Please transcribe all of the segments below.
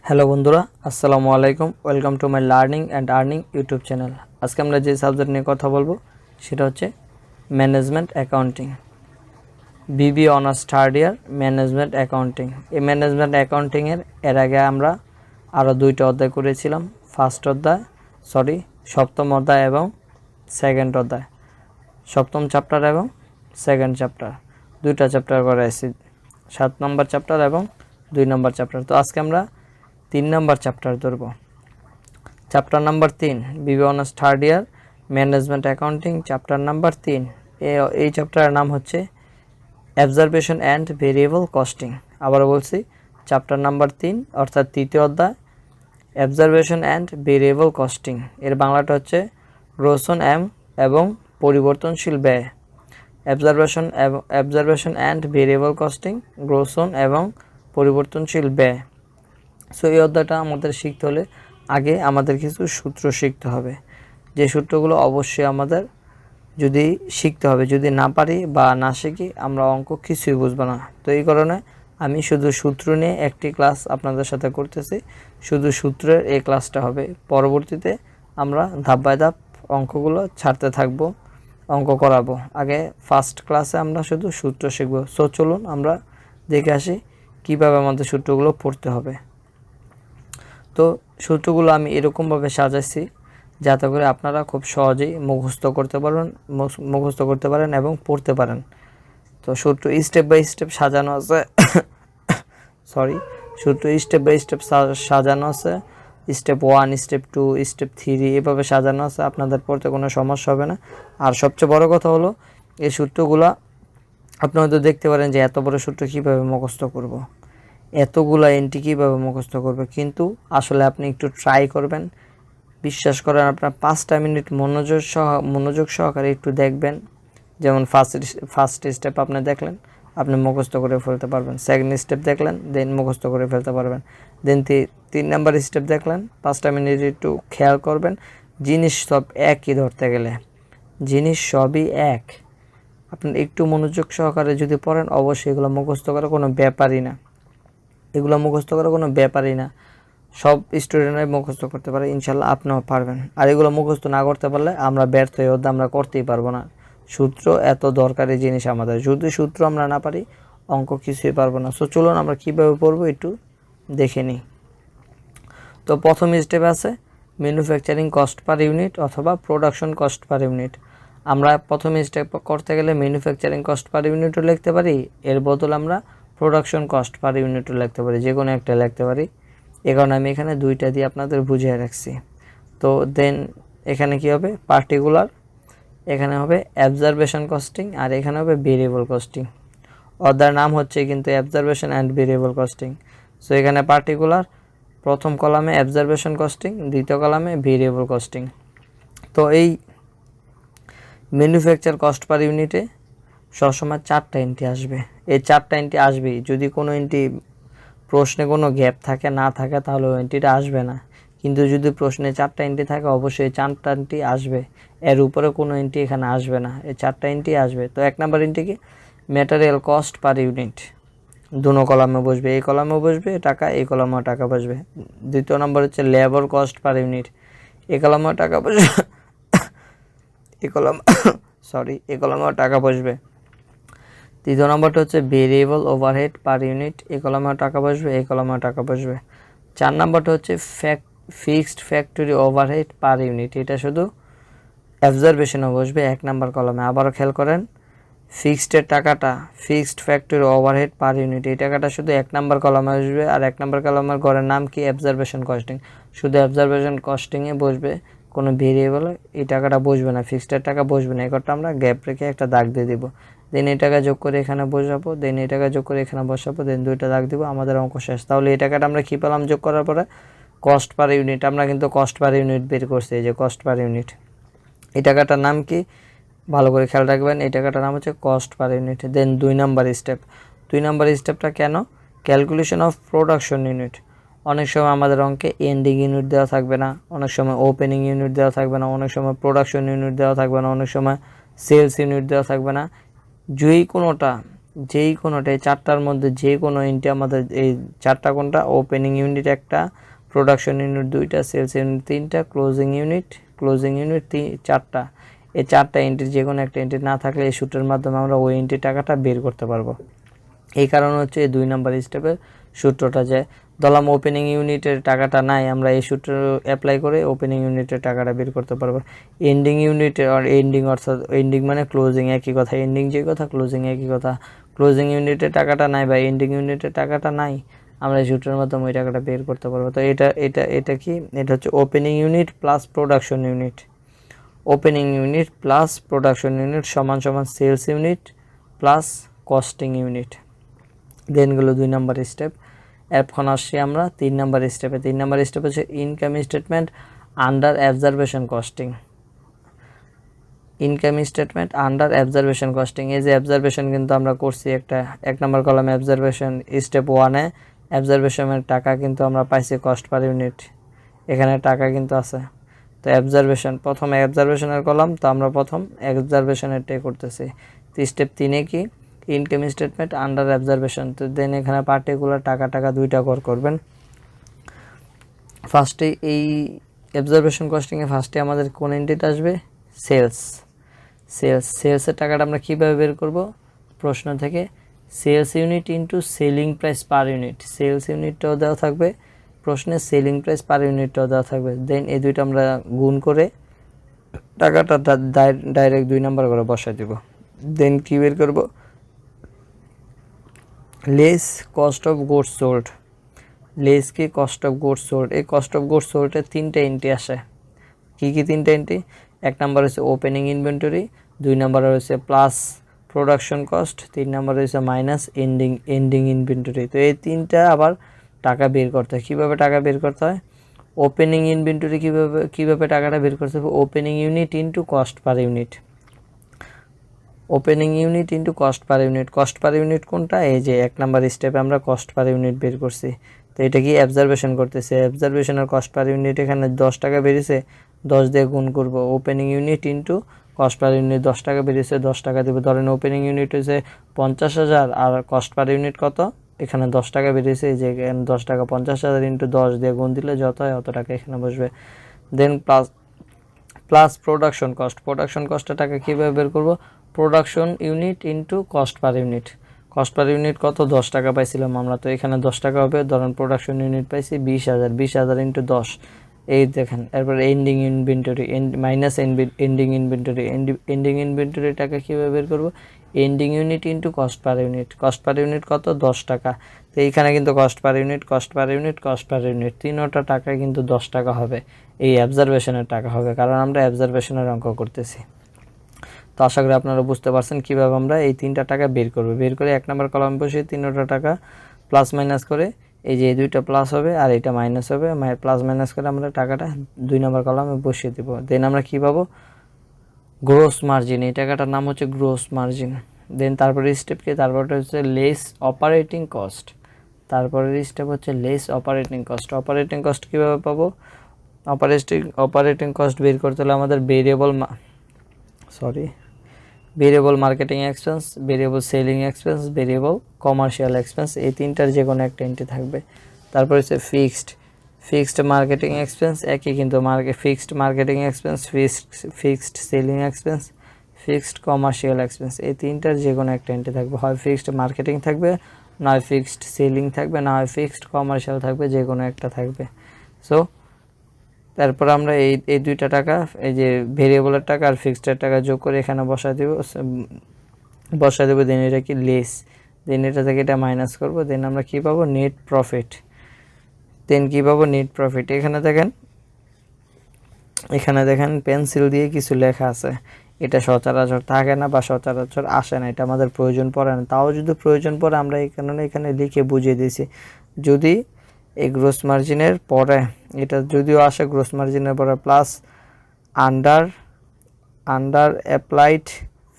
Hello বন্ধুরা, আসসালামু আলাইকুম। Welcome to my learning and earning YouTube channel. আজকে আমরা যে সাবজেক্ট নিয়ে কথা বলবো সেটা হচ্ছে ম্যানেজমেন্ট অ্যাকাউন্টিং। বিবি honours third year management accounting. এই ম্যানেজমেন্ট অ্যাকাউন্টিংয়ের এর আগে আমরা আরও দুইটা অধ্যায় করেছিলাম। সপ্তম অধ্যায় এবং সেকেন্ড অধ্যায়, সপ্তম চ্যাপ্টার এবং সেকেন্ড চ্যাপ্টার, দুইটা চ্যাপ্টার করেছি, 7 নম্বর চ্যাপ্টার এবং 2 নম্বর চ্যাপ্টার। তো আজকে আমরা 3 নম্বর চ্যাপ্টার ধরব। চ্যাপ্টার নাম্বার 3, বিবি honours third year management accounting, chapter number 3। এই চ্যাপ্টারের নাম হচ্ছে অবজারভেশন অ্যান্ড ভেরিয়েবল কস্টিং। আবার বলছি, চ্যাপ্টার নাম্বার 3 অর্থাৎ তৃতীয় অধ্যায়, অবজারভেশন অ্যান্ড ভেরিয়েবল কস্টিং। এর বাংলাটা হচ্ছে গ্রোসন এবং পরিবর্তনশীল ব্যয়। অবজারভেশন অ্যান্ড ভেরিয়েবল কস্টিং, গ্রোসন এবং পরিবর্তনশীল ব্যয়। সো এই অধ্যায়টা আমাদের শিখতে হলে আগে আমাদের কিছু সূত্র শিখতে হবে, যে সূত্রগুলো অবশ্যই আমাদের যদি শিখতে হবে। যদি না পারি বা না শিখি আমরা অঙ্ক কিছুই বুঝবো না। তো এই কারণে আমি শুধু সূত্র নিয়ে একটি ক্লাস আপনাদের সাথে করতেছি। শুধু সূত্রের এই ক্লাসটা হবে। পরবর্তীতে আমরা ধাপ বাই ধাপ অঙ্কগুলো ছাড়তে থাকবো, অঙ্ক করাবো। আগে ফার্স্ট ক্লাসে আমরা শুধু সূত্র শিখব। সো চলুন আমরা দেখে আসি কীভাবে আমাদের সূত্রগুলো পড়তে হবে। তো সূত্রগুলো আমি এরকমভাবে সাজাইছি যাতে করে আপনারা খুব সহজেই মুখস্থ করতে পারেন এবং পড়তে পারেন। তো সূত্র স্টেপ বাই স্টেপ সাজানো আছে সাজানো আছে। স্টেপ 1, স্টেপ 2, স্টেপ 3 এভাবে সাজানো আছে। আপনাদের পড়তে কোনো সমস্যা হবে না। আর সবচেয়ে বড় কথা হলো, এই সূত্রগুলো আপনারা তো দেখতে পারেন যে এত বড় সূত্র কীভাবে মুখস্থ করব, এতগুলা এন্ট্রি কীভাবে মুখস্থ করবে। কিন্তু আসলে আপনি একটু ট্রাই করবেন, বিশ্বাস করেন, আপনার 5টা মিনিট মনোযোগ সহকারে একটু দেখবেন। যেমন ফার্স্ট স্টেপ আপনি দেখলেন, আপনি মুখস্থ করে ফেলতে পারবেন। সেকেন্ড স্টেপ দেখলেন, দেন মুখস্থ করে ফেলতে পারবেন। দেন 3 নাম্বার স্টেপ দেখলেন, 5টা মিনিট একটু খেয়াল করবেন। জিনিস সব একই ধরতে গেলে, জিনিস সবই এক। আপনি একটু মনোযোগ সহকারে যদি পড়েন, অবশ্যই এগুলো মুখস্থ করা কোনো ব্যাপারই না। সব স্টুডেন্টরাই মুখস্থ করতে পারে, ইনশাল্লাহ আপনিও পারবেন। আর এগুলো মুখস্থ না করতে পারলে আমরা ব্যর্থ হয়ে আমরা করতেই পারবো না। সূত্র এত দরকারি জিনিস আমাদের, যদি সূত্র আমরা না পারি অঙ্ক কিছুই পারবো না। সো চলুন আমরা কীভাবে পড়বো একটু দেখে নিই। তো প্রথম স্টেপ আছে ম্যানুফ্যাকচারিং কস্ট পার ইউনিট অথবা প্রোডাকশন কস্ট পার ইউনিট। আমরা প্রথম স্টেপ করতে গেলে ম্যানুফ্যাকচারিং কস্ট পার ইউনিটও লিখতে পারি, এর বদলে আমরা প্রোডাকশন কস্ট পার ইউনিটও লিখতে পারি, যে কোনো একটা লিখতে পারি। এ কারণে আমি এখানে দুইটা দিয়ে আপনাদের বুঝিয়ে রাখছি। তো দেন এখানে কি হবে, পার্টিকুলার, এখানে হবে অবজারভেশন কস্টিং, আর এখানে হবে ভেরিয়েবল কস্টিং। অধ্যায়ের নাম হচ্ছে কিন্তু observation and variable costing. So এখানে পার্টিকুলার, প্রথম কলামে অবজারভেশন কস্টিং, দ্বিতীয় কলামে ভেরিয়েবল কস্টিং। তো এই ম্যানুফ্যাকচার কস্ট পার ইউনিটে সবসময় 4টা এন্ট্রি আসবে। এই 4টা এন্ট্রি আসবেই। যদি কোনো এন্ট্রি প্রশ্নে কোনো গ্যাপ না থাকে তাহলে ওই এন্ট্রিটা আসবে না। কিন্তু যদি প্রশ্নে 4টা এন্ট্রি থাকে অবশ্যই 4টা এন্ট্রি আসবে, এর উপরে কোনো এন্ট্রি এখানে আসবে না। এই 4টা এন্ট্রি আসবে। তো 1 নাম্বার এন্ট্রি কি, ম্যাটেরিয়াল কস্ট পার ইউনিট, দুটো কলামে বসবে, এই কলামে বসবে টাকা, এই কলামেও টাকা বসবে। দ্বিতীয় নম্বর হচ্ছে লেবার কস্ট পার ইউনিট, এই কলামেও টাকা বসবে, এই কলামেও টাকা বসবে। তৃতীয় নম্বরটা হচ্ছে ভেরিয়েবল ওভারহেড পার ইউনিট, এই কলামেও টাকা বসবে, এই কলামেও টাকা বসবে। 4 নম্বরটা হচ্ছে fixed factory overhead per unit, এটা শুধু অবজারভেশনে বসবে 1 নাম্বার কলামে। আবারও খেয়াল করেন, fixed factory overhead per unit, এই টাকাটা শুধু 1 নাম্বার কলামে বসবে। আর 1 নাম্বার কলামের ঘরের নাম কি, অবজারভেশন কস্টিং, শুধু অবজারভেশন কস্টিংয়ে বসবে, কোনো ভেরিয়েবল এই টাকাটা বসবে না, ফিক্সডের টাকা বসবে না। এই কথা আমরা গ্যাপ রেখে একটা দাগ দিয়ে দিব। দেন এই টাকা যোগ করে এখানে বসাবো, দেন এই টাকা যোগ করে এখানে বসাবো, দেন 2টা দাগ দিব, আমাদের অঙ্ক শেষ। তাহলে এই টাকাটা আমরা কী পেলাম যোগ করার পরে, কস্ট পার ইউনিট। আমরা কিন্তু কস্ট পার ইউনিট বের করছি, এই যে কস্ট পার ইউনিট। এই টাকাটার নাম কি, ভালো করে খেয়াল রাখবেন, এই টাকাটার নাম হচ্ছে কস্ট পার ইউনিট। দেন 2 নাম্বার স্টেপটা কেন, ক্যালকুলেশন অফ প্রোডাকশন ইউনিট। অনেক সময় আমাদের অঙ্কে এন্ডিং ইউনিট দেওয়া থাকবে না, অনেক সময় ওপেনিং ইউনিট দেওয়া থাকবে না, অনেক সময় প্রোডাকশন ইউনিট দেওয়া থাকবে না, অনেক সময় সেলস ইউনিট দেওয়া থাকবে না। যেই কোনোটা এই চারটার মধ্যে যে কোনো এন্ট্রি আমাদের এই চারটা কোনটা ওপেনিং ইউনিট একটা, প্রোডাকশন ইউনিট দুইটা, সেলস ইউনিট তিনটা, ক্লোজিং ইউনিট চারটা, এই চারটা এন্ট্রি যে কোনো একটা এন্ট্রি না থাকলে এই সূত্রের মাধ্যমে আমরা ওই এন্ট্রি টাকাটা বের করতে পারবো। এই কারণে হচ্ছে এই 2 নাম্বার স্টেপের সূত্রটা যে ধরলাম ওপেনিং ইউনিটের টাকাটা নাই, আমরা এই সূত্র অ্যাপ্লাই করে ওপেনিং ইউনিটের টাকাটা বের করতে পারবো। এন্ডিং ইউনিটের এন্ডিং অর্থাৎ এন্ডিং মানে ক্লোজিং একই কথা, এন্ডিং যে কথা ক্লোজিং একই কথা, ক্লোজিং ইউনিটের টাকাটা নাই বা এন্ডিং ইউনিটের টাকাটা নাই, আমরা এই সূত্রের মাধ্যমে ওই টাকাটা বের করতে পারবো। তো এটা কি, এটা হচ্ছে opening unit plus production unit, opening unit plus production unit সমান সমান sales unit plus costing unit. Then গেলো 2 নাম্বার স্টেপ। এখন আসছি আমরা 3 নাম্বার স্টেপে। 3 নাম্বার স্টেপ হচ্ছে income statement under observation costing. Income statement under observation costing, এই যে অবজারভেশন কিন্তু আমরা করছি একটা 1 নাম্বার কলামে অবজারভেশন স্টেপ 1-এ অবজারভেশনের টাকা কিন্তু আমরা পাইছি কস্ট পার ইউনিট, এখানে টাকা কিন্তু আছে। তো অবজারভেশন প্রথমে অবজারভেশনের কলাম, তো আমরা প্রথম অবজারভেশনেরটাই করতেছি। তো স্টেপ 3-এ কি ইনকাম স্টেটমেন্ট আন্ডার অবজারভেশন, তো দেন এখানে পার্টিকুলার টাকা দুইটা করবেন। ফার্স্টে এই অবজারভেশন কস্টিংয়ে ফার্স্টে আমাদের কোন এন্ট্রিটা আসবে, সেলসের টাকাটা আমরা কীভাবে বের করব, প্রশ্ন থেকে sales unit into selling price per unit, sales ইউনিটটাও দেওয়া থাকবে প্রশ্নে, সেলিং প্রাইস পার ইউনিটটাও দেওয়া থাকবে। দেন এই দুইটা আমরা গুণ করে টাকাটা ডাইরেক্ট 2 নাম্বার করে বসাই দেব। দেন কী বের করব, less cost of goods sold, less কি কস্ট অফ গুডস সোল্ড, এই কস্ট অফ গুডস সোল্ডের 3টা এন্ট্রি আসে। কী 3টা এন্ট্রি, 1 নাম্বার হচ্ছে ওপেনিং ইনভেন্টরি, 2 নাম্বার হচ্ছে প্লাস প্রোডাকশন কস্ট, 3 নাম্বার হচ্ছে মাইনাস এন্ডিং ইনভেন্টরি। তো এই 3টা আবার টাকা বের করতে হয়। কীভাবে টাকা বের করতে হয়, ওপেনিং ইনভেন্টরি কীভাবে টাকাটা বের করতে হবে, opening unit into cost per unit, opening unit into cost per unit. Cost per unit কোনটা, এই যে 1 নাম্বার স্টেপে আমরা কস্ট পার ইউনিট বের করছি। তো এটা কি অবজারভেশন করতেছে, অবজারভেশনের কস্ট পার ইউনিট এখানে 10 টাকা বেরিয়েছে, 10 দিয়ে গুণ করব, opening unit into cost per unit 10 টাকা বেরিয়েছে, 10 টাকা দেবো। ধরেন ওপেনিং ইউনিট হচ্ছে 50,000 আর কস্ট পার ইউনিট কত, এখানে 10 টাকা বেরিয়েছে, এই যে 10 টাকা 50,000 ইন্টু 10 দিয়ে গুণ দিলে যত হয় অত টাকা এখানে বসবে। দেন প্লাস প্রোডাকশন কস্টের টাকা কীভাবে বের করব, production unit into cost per unit, cost per unit কত 10 টাকা পাইছিলাম আমরা, তো এখানে 10 টাকা হবে। ধরেন প্রোডাকশন ইউনিট পাইছি 20,000 ইন্টু 10, এই দেখেন। এরপর ending inventory minus ending inventory টাকা কীভাবে বের করব, ending unit into cost per unit কত 10 টাকা। তো এইখানে কিন্তু কস্ট পার ইউনিট 3টা টাকা কিন্তু 10 টাকা হবে, এই অবজারভেশনের টাকা হবে, কারণ আমরা অবজারভেশনের অঙ্ক করতেছি। তো আশা করি আপনারা বুঝতে পারছেন কীভাবে আমরা এই 3টা টাকা বের করব। বের করে 1 নাম্বার কলাম বসিয়ে 3টা টাকা প্লাস মাইনাস করে, এই যে এই 2টা প্লাস হবে আর এটা মাইনাস হবে, প্লাস মাইনাস করে আমরা টাকাটা 2 নাম্বার কলামে বসিয়ে দেবো। দেন আমরা কী পাবো, গ্রোস মার্জিন, এই টাকাটার নাম হচ্ছে গ্রোস মার্জিন। দেন তারপরে স্টেপ কি, তারপরটা হচ্ছে লেস অপারেটিং কস্ট, তারপরের স্টেপ হচ্ছে লেস অপারেটিং কস্ট কীভাবে পাবো, অপারেটিং কস্ট বের করতে হলে আমাদের variable marketing expense, variable selling expense, variable commercial expense, এই 3টার যে কোনো একটা এন্ট্রি থাকবে। তারপর হচ্ছে ফিক্সড মার্কেটিং এক্সপেন্স, একই কিন্তু fixed marketing expense, fixed selling expense, fixed commercial expense, এই 3টার যে কোনো একটা এন্ট্রি থাকবে। হয় ফিক্সড মার্কেটিং থাকবে, না হয় ফিক্সড সেলিং থাকবে, না হয় ফিক্সড কমার্শিয়াল থাকবে, যে কোনো একটা থাকবে। সো তারপর আমরা এই 2টা টাকা, এই যে ভেরিয়েবলের টাকা আর ফিক্সডের টাকা যোগ করে এখানে বসাই দেবো। দেন এটা কি লেস, দেন এটা থেকে এটা মাইনাস করব, দেন আমরা কী পাবো, নেট প্রফিট। এখানে দেখেন পেন্সিল দিয়ে কিছু লেখা আছে, এটা সচরাচর থাকে না বা সচরাচর আসে না, এটা আমাদের প্রয়োজন পড়ে না। তাও যদি প্রয়োজন পড়ে আমরা এই কারণে এখানে লিখে বুঝিয়ে দিয়েছি। যদি এই গ্রোস মার্জিনের পরে, এটা যদিও আসে গ্রোস মার্জিনের পরে plus under applied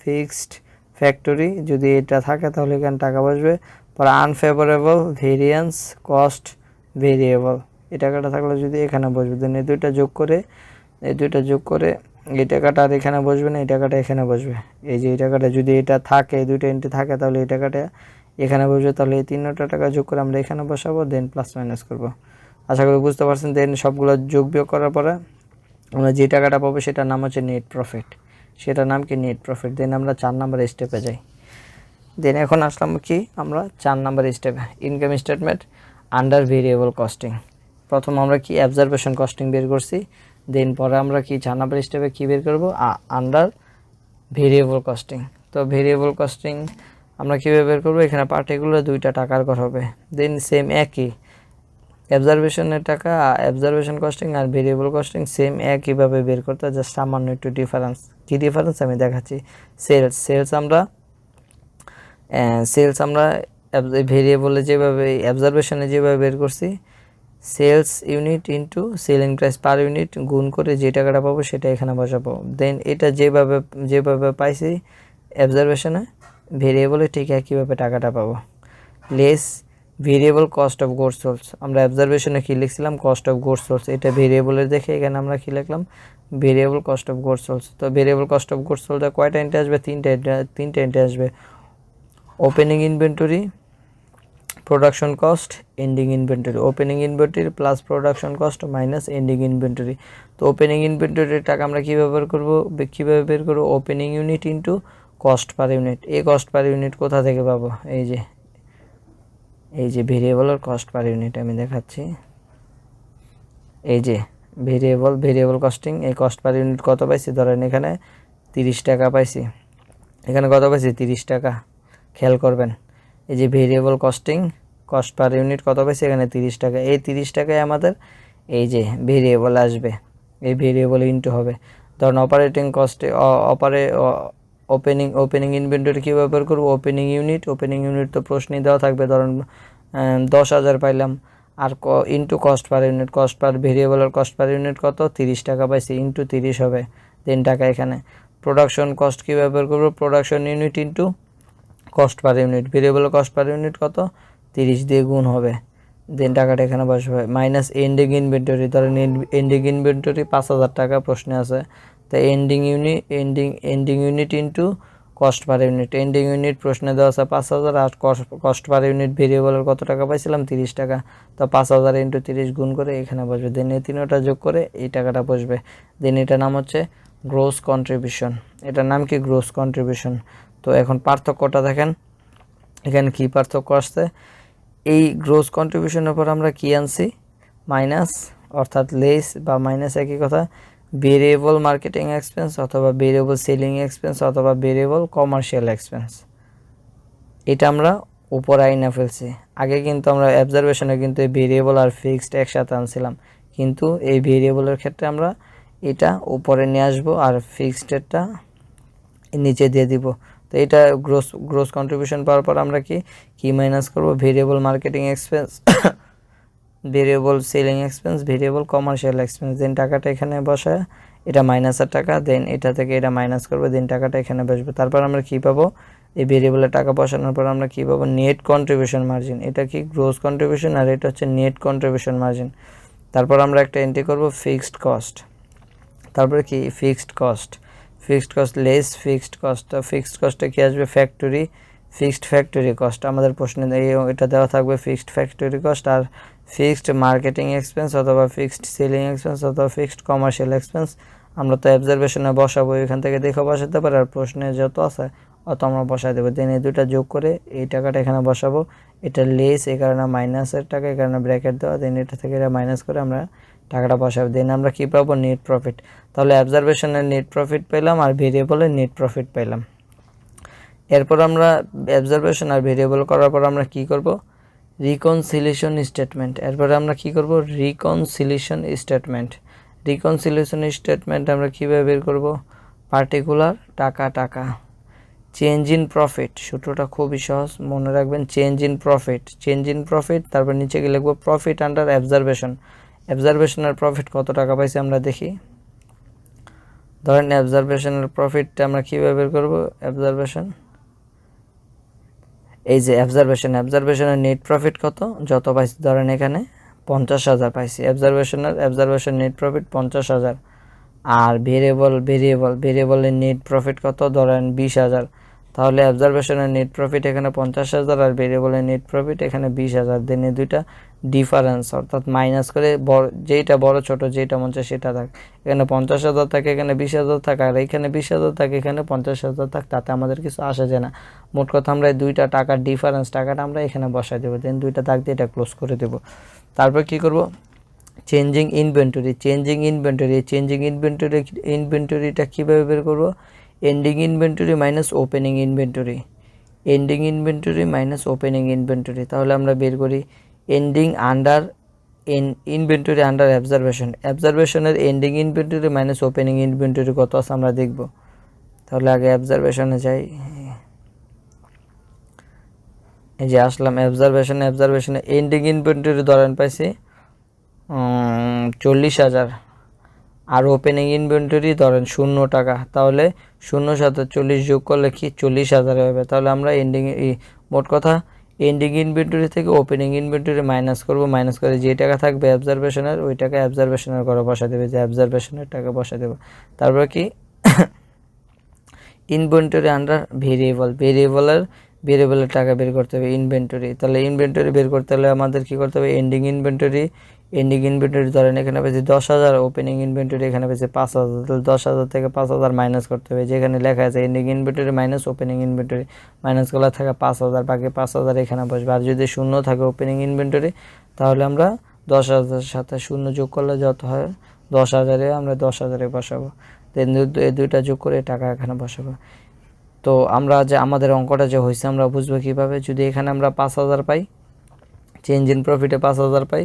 fixed factory, যদি এটা থাকে তাহলে এখানে টাকা বসবে। পরে আনফেভারেবল ভেরিয়েন্স কস্ট ভেরিয়েবল, এই টাকাটা থাকলে যদি এখানে বসবে। দেন এই দুইটা যোগ করে এই টাকাটা আর এখানে বসবে না, এই টাকাটা এখানে বসবে। এই যে এই টাকাটা যদি এটা থাকে, দুইটা এন্ট্রি থাকে, তাহলে এই টাকাটা এখানে বসবে। তাহলে এই 3টা টাকা যোগ করে আমরা এখানে বসাবো, দেন প্লাস মাইনাস করব। আশা করি বুঝতে পারছেন। দেন সবগুলো যোগ বিয়োগ করার পরে আমরা যে টাকাটা পাবো সেটার নাম হচ্ছে নেট প্রফিট, সেটার নাম কি নেট প্রফিট। দেন আমরা 4 নাম্বার স্টেপে যাই। দেন এখন আসলাম কি আমরা 4 নাম্বার স্টেপে, income statement under variable costing. প্রথম আমরা কি অবজারভেশন কস্টিং বের করছি, দেন পরে আমরা কি 4 নাম্বার স্টেপে কি বের করব, আন্ডার ভেরিয়েবল কস্টিং। তো ভেরিয়েবল কস্টিং আমরা কীভাবে বের করবো, এখানে পার্টিকুলার 2টা টাকার ঘর হবে। দেন সেম একই অবজারভেশনের টাকা, অবজারভেশন কস্টিং আর ভেরিয়েবল কস্টিং সেম একইভাবে বের করতে, জাস্ট সামান্য একটু ডিফারেন্স। কী ডিফারেন্স আমি দেখাচ্ছি। সেলস আমরা ভেরিয়েবলে যেভাবে, অবজারভেশনে যেভাবে বের করছি, sales unit into selling price per unit গুণ করে যে টাকাটা পাবো সেটা এখানে বসাবো। দেন এটা যেভাবে পাইছি অবজারভেশনে, ভেরিয়েবলে ঠিক একইভাবে টাকাটা পাবো। Less variable cost of goods sold, আমরা অবজারভেশনে কী লিখছিলাম, কস্ট অফ গুডস সোলস, এটা ভেরিয়েবলের দেখে এখানে আমরা কী লিখলাম, variable cost of goods sold. তো ভেরিয়েবল কস্ট অফ গুডস সোলসে কয়টা এন্ট্রি আসবে, 3টা এন্ট্রি আসবে। Opening inventory, production cost, ending inventory. Opening inventory plus production cost minus ending inventory. তো ওপেনিং ইনভেন্টরির টাকা আমরা কীভাবে বের করবো, opening unit into cost per unit. এই কস্ট পার ইউনিট কোথা থেকে পাবো, এই যে ভেরিয়েবলের কস্ট পার ইউনিট আমি দেখাচ্ছি। এই যে ভেরিয়েবল কস্টিং, এই কস্ট পার ইউনিট কত পাইছি, ধরেন এখানে 30 টাকা পাইছি, এখানে কত পাইছি 30 টাকা। খেয়াল করবেন, এই যে variable costing cost per unit কত পাইছি, এখানে 30 টাকা। এই 30 টাকায় আমাদের এই যে ভেরিয়েবল আসবে, এই ভেরিয়েবল ইন্টু হবে। ধরুন অপারেটিং কস্টে ওপেনিং ইনভেন্টরি কীভাবে বের করবো, ওপেনিং ইউনিট তো প্রশ্নই দেওয়া থাকবে। ধরুন 10,000 পাইলাম, আর into cost per unit, cost per ভেরিয়েবলের কস্ট পার ইউনিট কত, 30 টাকা পাইছি, ইন্টু 30 হবে, 3 টাকা এখানে। প্রোডাকশন কস্ট কীভাবে বের করবো, production unit into cost per unit, variable cost per unit কত, 30 দিয়ে গুণ হবে, দেন টাকাটা এখানে বসবে। মাইনাস এন্ডিং ইনভেন্টরি, ধরেন এন্ডিং ইনভেন্টরি 5,000 টাকা প্রশ্নে আছে, তো ending unit into cost per unit. Ending unit প্রশ্নে দেওয়া আছে 5,000, আর কস্ট পার ইউনিট ভেরিয়েবলের কত টাকা পাইছিলাম, 30 টাকা। তো 5,000 ইন্টু 30 গুণ করে এখানে বসবে, দেন এই 3টা যোগ করে এই টাকাটা বসবে। দেন এটার নাম হচ্ছে গ্রোস কন্ট্রিবিউশন, এটার নাম কি, গ্রোস কন্ট্রিবিউশন। তো এখন পার্থক্যটা দেখেন, এখানে কি পার্থক্য আসছে, এই গ্রোস কন্ট্রিবিউশনের পর আমরা কি আনছি, মাইনাস, অর্থাৎ লেস বা মাইনাস একই কথা, ভেরিয়েবল মার্কেটিং এক্সপেন্স অথবা ভেরিয়েবল সেলিং এক্সপেন্স অথবা ভেরিয়েবল কমার্শিয়াল এক্সপেন্স, এটা আমরা উপরে আইনা ফেলছি। আগে কিন্তু আমরা অবজারভেশনে কিন্তু এই ভেরিয়েবল আর ফিক্সড একসাথে আনছিলাম, কিন্তু এই ভেরিয়েবলের ক্ষেত্রে আমরা এটা উপরে নিয়ে আসবো আর ফিক্সডেরটা নিচে দিয়ে দিব। তো এটা গ্রোস কন্ট্রিবিউশন পাওয়ার পর আমরা কি মাইনাস করব, variable marketing expense, variable selling expense, variable commercial expense. Then টাকাটা এখানে বসায়, এটা মাইনাসের টাকা, দেন এটা থেকে এটা মাইনাস করবে, দেন টাকাটা এখানে বসবে। তারপর আমরা কি পাবো, এই ভেরিয়েবলের টাকা বসানোর পর আমরা কি পাবো, নেট কন্ট্রিবিউশন মার্জিন। এটা কি গ্রোস কন্ট্রিবিউশন আর এটা হচ্ছে নেট কন্ট্রিবিউশন মার্জিন। তারপর আমরা একটা এন্ট্রি করব ফিক্সড কস্ট, তারপরে কি fixed cost less fixed cost. তো ফিক্সড কস্টে কি আসবে, ফিক্সড ফ্যাক্টরি কস্ট। আমাদের প্রশ্নে এটা দেওয়া থাকবে ফিক্সড ফ্যাক্টরি কস্ট, আর ফিক্সড মার্কেটিং এক্সপেন্স অথবা ফিক্সড সেলিং এক্সপেন্স অথবা ফিক্সড কমার্শিয়াল এক্সপেন্স। আমরা তো অবজারভেশনে বসাবো, এখান থেকে দেখে বসাতে পারি, আর প্রশ্নে যত আছে অত আমরা বসাই দেবো। দেন এই দুটা যোগ করে এই টাকাটা এখানে বসাবো, এটা লেস, এই কারণে মাইনাসের টাকা, এই কারণে ব্র্যাকেট দেওয়া, দেন এটা থেকে এটা মাইনাস করে আমরা টাকাটা বসাবো। দেন আমরা কী পাবো, নেট প্রফিট। তাহলে অবজারভেশনের নেট প্রফিট পেলাম আর ভেরিয়েবলের নেট প্রফিট পেলাম। এরপর আমরা অবজারভেশন আর ভেরিয়েবল করার পর আমরা কি করব, রিকনসিলিয়েশন স্টেটমেন্ট। এরপরে আমরা কি করব, রিকনসিলিয়েশন স্টেটমেন্ট আমরা কীভাবে বের করব, পার্টিকুলার টাকা চেঞ্জ ইন প্রফিট। সূত্রটা খুবই সহজ, মনে রাখবেন, চেঞ্জ ইন প্রফিট, তারপর নিচে গিয়ে লিখবো প্রফিট আন্ডার অবজারভেশনের প্রফিট কত টাকা পাইছি আমরা দেখি। ধরেন অবজারভেশনের প্রফিটটা আমরা কীভাবে বের করবো, এই যে অবজারভেশনের নেট প্রফিট কত, যত পাইছি, ধরেন এখানে 50,000 পাইছি, অবজারভেশন নেট প্রফিট 50,000। আর ভেরিয়েবলের নেট প্রফিট কত, ধরেন 20,000, তাহলে অবজারভেশনের নেট প্রফিট এখানে 50,000 আর ভেরিয়েবলের নেট প্রফিট এখানে 20,000। দেন এই দুইটা ডিফারেন্স, অর্থাৎ মাইনাস করে যেইটা বড় ছোট যেটা মন চায় সেটা থাক। এখানে 50,000 থাকে, এখানে 20,000 থাকে, আর এখানে 20,000 থাকে, এখানে 50,000 থাকে, তাতে আমাদের কিছু আসে যায় না। মোট কথা আমরা এই দুইটা টাকার ডিফারেন্স টাকাটা আমরা এখানে বসাই দেবো। দেন দুইটা দাগ দিয়ে এটা ক্লোজ করে দেবো। তারপর কি করব, চেঞ্জিং ইনভেন্টরিটা কীভাবে বের করব, ending inventory minus opening inventory, তাহলে আমরা বের করি এন্ডিং আন্ডার ইনভেন্টরি আন্ডার অবজারভেশনের ending inventory minus opening inventory কত আছে আমরা দেখব। তাহলে আগে অবজারভেশনে যাই, এই যে আসলাম অবজারভেশনে এন্ডিং ইনভেন্টরি ধরেন পাইছি 40,000, আর ওপেনিং ইনভেন্টরি ধরেন 0 টাকা, তাহলে 0 সাথে 40 যোগ করলে কি 40,000 হবে। তাহলে আমরা মোট কথা এন্ডিং ইনভেন্টরি থেকে ওপেনিং ইনভেন্টরি মাইনাস করব, মাইনাস করে যে টাকা থাকবে অবজারভেশনের ওই টাকা অবজারভেশনের ঘরে বসা দেবে, যে অবজারভেশনের টাকা বসা দেবে। তারপর কি ইনভেন্টরি আন্ডার ভেরিয়েবলের টাকা বের করতে হবে ইনভেন্টরি। তাহলে ইনভেন্টরি বের করতে হলে আমাদের কি করতে হবে, এন্ডিং ইনভেন্টরি ধরেন এখানে পেয়েছি 10,000, ওপেনিং ইনভেন্টরি এখানে পেয়েছি 5,000, তাহলে 10,000 থেকে 5,000 মাইনাস করতে হবে, যেখানে লেখা আছে ending inventory minus opening inventory, minus করলে থাকে 5,000, বাকি 5,000 এখানে বসবে। আর যদি 0 থাকে ওপেনিং ইনভেন্টরি, তাহলে আমরা 10,000 সাথে 0 যোগ করলে যত হয় 10,000-এ আমরা 10,000-এ বসাবো। দেন এই দুইটা যোগ করে টাকা এখানে বসাবো। তো আমরা যে আমাদের অঙ্কটা যে হয়েছে আমরা বুঝবো কীভাবে, যদি এখানে আমরা 5,000 পাই, চেঞ্জ ইন প্রফিটে 5,000 পাই,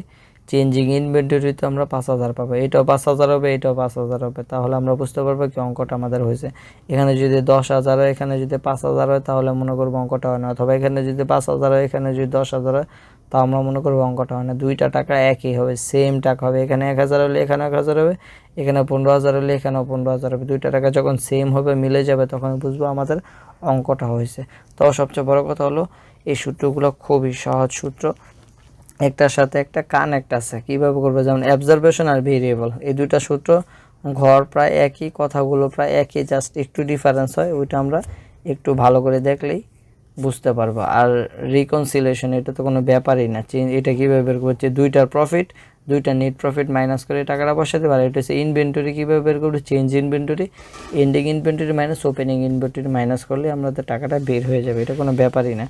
চেঞ্জিং ইনভেন্টরিতে আমরা 5,000 পাবো, এটাও 5,000 হবে, এটাও 5,000 হবে, তাহলে আমরা বুঝতে পারবো কি অঙ্কটা আমাদের হয়েছে। এখানে যদি 10,000 হয়, এখানে যদি 5,000 হয়, তাহলে মনে করবো অঙ্কটা হয় না, অথবা এখানে যদি 5,000 হয়, এখানে যদি 10,000 হয়, তা আমরা মনে করবো অঙ্কটা হয় না। দুইটা টাকা একই হবে, সেম টাকা হবে, এখানে 1,000 হলে এখানে 1,000 হবে, এখানে 15,000 হলে এখানেও 15,000 হবে। দুইটা টাকা যখন সেম হবে, মিলে যাবে, তখন বুঝবো আমাদের অঙ্কটা হয়েছে। তো সবচেয়ে বড় কথা হলো এই সূত্রগুলো খুবই সহজ সূত্র, একটার সাথে একটা কানেক্ট আছে। কীভাবে করবে, যেমন অবজারভেশন আর ভেরিয়েবল, এই দুইটা সূত্র ঘর প্রায় একই, কথাগুলো প্রায় একই, জাস্ট একটু ডিফারেন্স হয়, ওইটা আমরা একটু ভালো করে দেখলেই বুঝতে পারবো। আর রিকনসিলেশন এটা তো কোনো ব্যাপারই না, এটা কীভাবে বের করছে, দুইটা নেট প্রফিট মাইনাস করে টাকাটা বসাতে পারে। এটা হচ্ছে ইনভেন্টরি, কীভাবে বের করবে, change inventory, ending inventory minus opening inventory minus করলে আমাদের টাকাটা বের হয়ে যাবে, এটা কোনো ব্যাপারই না।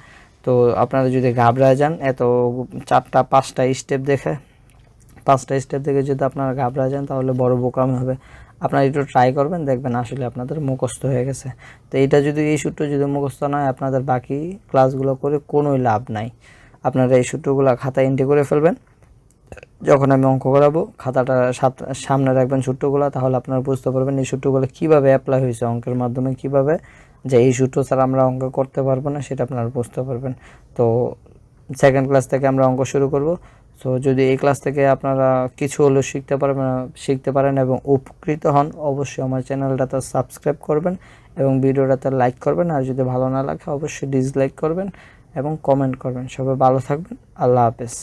তো আপনারা যদি ঘাবড়া যান, এত 4-5টা স্টেপ দেখে যদি আপনারা ঘাবড়া যান, তাহলে বড় বোকামি হবে। আপনারা একটু ট্রাই করবেন, দেখবেন আসলে আপনাদের মুখস্থ হয়ে গেছে। তো এই সূত্র যদি মুখস্থ নয়, আপনাদের বাকি ক্লাসগুলো করে কোনোই লাভ নাই। আপনারা এই সূত্রগুলো খাতায় এন্ট্রি করে ফেলবেন, যখন আমি অঙ্ক করাবো খাতাটা সামনে রাখবেন সূত্রগুলো, তাহলে আপনারা বুঝতে পারবেন এই সূত্রগুলো কীভাবে অ্যাপ্লাই হয়েছে অঙ্কের মাধ্যমে, কীভাবে যে এই সূত্র ছাড়া আমরা অঙ্ক করতে পারবো না, সেটা আপনারা বুঝতে পারবেন। তো সেকেন্ড ক্লাস থেকে আমরা অঙ্ক শুরু করব। সো যদি এই ক্লাস থেকে আপনারা কিছু হলেও শিখতে পারেন এবং উপকৃত হন, অবশ্যই আমার চ্যানেলটাতে সাবস্ক্রাইব করবেন এবং ভিডিওটাতে লাইক করবেন। আর যদি ভালো না লাগে অবশ্যই ডিসলাইক করবেন এবং কমেন্ট করবেন। সবাই ভালো থাকবেন, আল্লাহ হাফেজ।